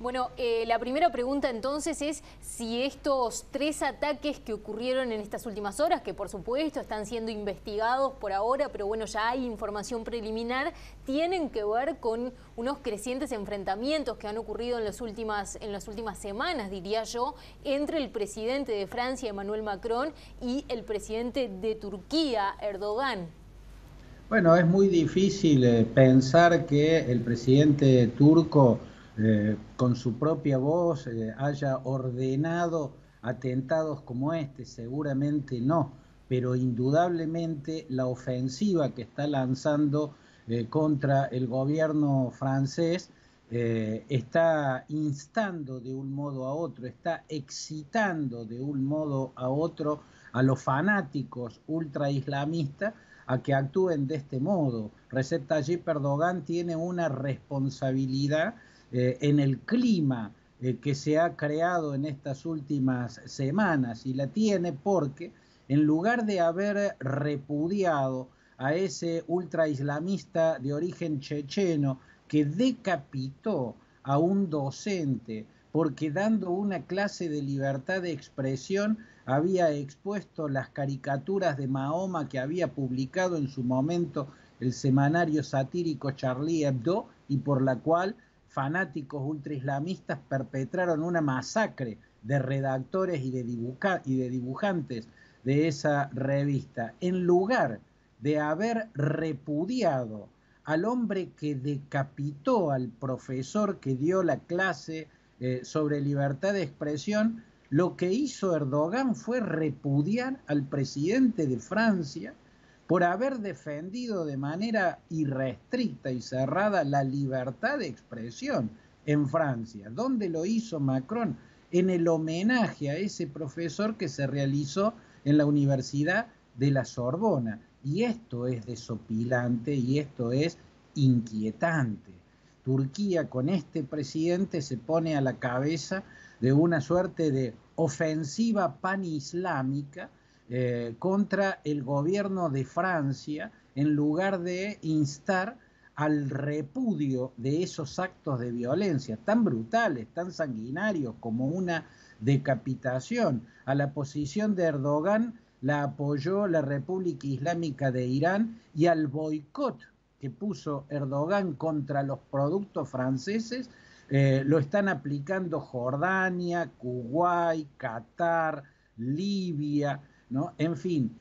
Bueno, la primera pregunta entonces es si estos 3 ataques que ocurrieron en estas últimas horas, que por supuesto están siendo investigados por ahora, pero bueno, ya hay información preliminar, tienen que ver con unos crecientes enfrentamientos que han ocurrido en las últimas semanas, diría yo, entre el presidente de Francia, Emmanuel Macron, y el presidente de Turquía, Erdogan. Bueno, es muy difícil pensar que el presidente turco, con su propia voz, haya ordenado atentados como este. Seguramente no, pero indudablemente la ofensiva que está lanzando contra el gobierno francés está instando de un modo a otro, está excitando de un modo a otro a los fanáticos ultraislamistas a que actúen de este modo. Recep Tayyip Erdogan tiene una responsabilidad en el clima que se ha creado en estas últimas semanas, y la tiene porque en lugar de haber repudiado a ese ultraislamista de origen checheno que decapitó a un docente porque dando una clase de libertad de expresión había expuesto las caricaturas de Mahoma que había publicado en su momento el semanario satírico Charlie Hebdo, y por la cual fanáticos ultraislamistas perpetraron una masacre de redactores y de dibujantes de esa revista. En lugar de haber repudiado al hombre que decapitó al profesor que dio la clase sobre libertad de expresión, lo que hizo Erdogan fue repudiar al presidente de Francia por haber defendido de manera irrestricta y cerrada la libertad de expresión en Francia. ¿Dónde lo hizo Macron? En el homenaje a ese profesor que se realizó en la Universidad de la Sorbona. Y esto es desopilante y esto es inquietante. Turquía con este presidente se pone a la cabeza de una suerte de ofensiva panislámica contra el gobierno de Francia, en lugar de instar al repudio de esos actos de violencia tan brutales, tan sanguinarios como una decapitación. A la posición de Erdogan la apoyó la República Islámica de Irán, y al boicot que puso Erdogan contra los productos franceses lo están aplicando Jordania, Kuwait, Qatar, Libia, ¿no? En fin,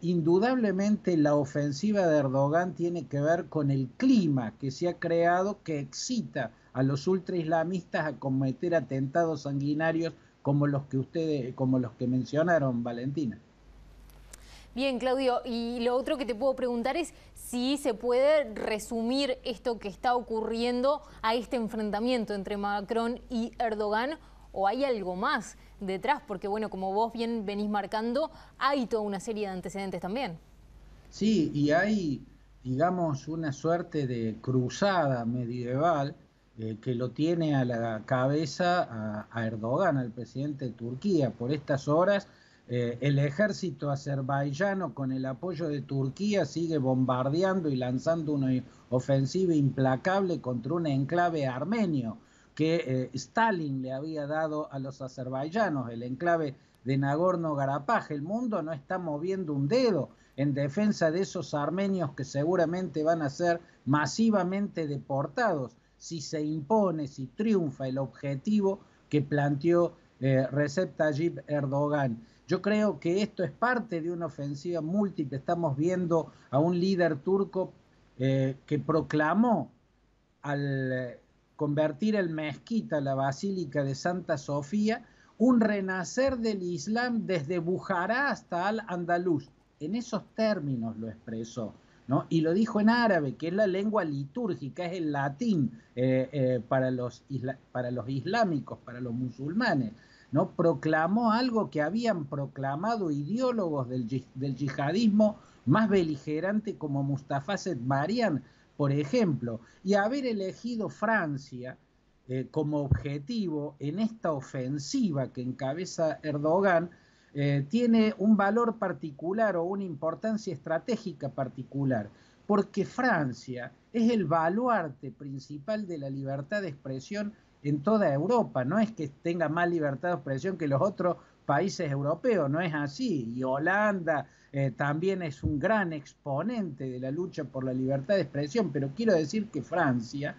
indudablemente la ofensiva de Erdogan tiene que ver con el clima que se ha creado, que excita a los ultraislamistas a cometer atentados sanguinarios como los que mencionaron, Valentina. Bien, Claudio, y lo otro que te puedo preguntar es si se puede resumir esto que está ocurriendo a este enfrentamiento entre Macron y Erdogan, o hay algo más detrás, porque bueno, como vos bien venís marcando, hay toda una serie de antecedentes también. Sí, y hay, digamos, una suerte de cruzada medieval que lo tiene a la cabeza a Erdogan, al presidente de Turquía. Por estas horas, el ejército azerbaiyano, con el apoyo de Turquía, sigue bombardeando y lanzando una ofensiva implacable contra un enclave armenio que Stalin le había dado a los azerbaiyanos, el enclave de Nagorno-Karabaj. El mundo no está moviendo un dedo en defensa de esos armenios que seguramente van a ser masivamente deportados si se impone, si triunfa el objetivo que planteó Recep Tayyip Erdogan. Yo creo que esto es parte de una ofensiva múltiple. Estamos viendo a un líder turco que proclamó al convertir el mezquita, la basílica de Santa Sofía, un renacer del Islam desde Bujará hasta Al-Andalus. En esos términos lo expresó, ¿no? Y lo dijo en árabe, que es la lengua litúrgica, es el latín para los islámicos, para los musulmanes, ¿no? Proclamó algo que habían proclamado ideólogos del yihadismo más beligerante como Mustafa Setbarian, por ejemplo, y haber elegido Francia como objetivo en esta ofensiva que encabeza Erdogan tiene un valor particular o una importancia estratégica particular, porque Francia es el baluarte principal de la libertad de expresión en toda Europa. No es que tenga más libertad de expresión que los otros países europeos, no es así. Y Holanda también es un gran exponente de la lucha por la libertad de expresión, pero quiero decir que Francia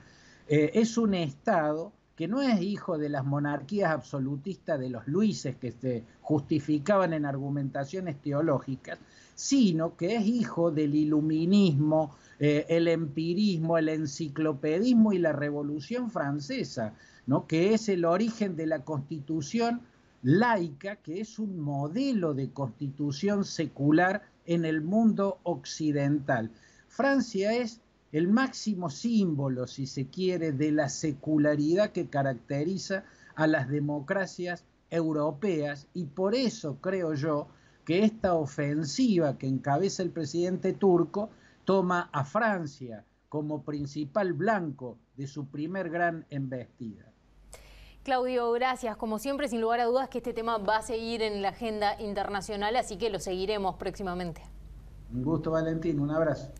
es un Estado que no es hijo de las monarquías absolutistas de los Luises que se justificaban en argumentaciones teológicas, sino que es hijo del iluminismo, el empirismo, el enciclopedismo y la Revolución Francesa, ¿no? Que es el origen de la Constitución laica, que es un modelo de constitución secular en el mundo occidental. Francia es el máximo símbolo, si se quiere, de la secularidad que caracteriza a las democracias europeas, y por eso creo yo que esta ofensiva que encabeza el presidente turco toma a Francia como principal blanco de su primer gran embestida. Claudio, gracias. Como siempre, sin lugar a dudas que este tema va a seguir en la agenda internacional, así que lo seguiremos próximamente. Un gusto, Valentín. Un abrazo.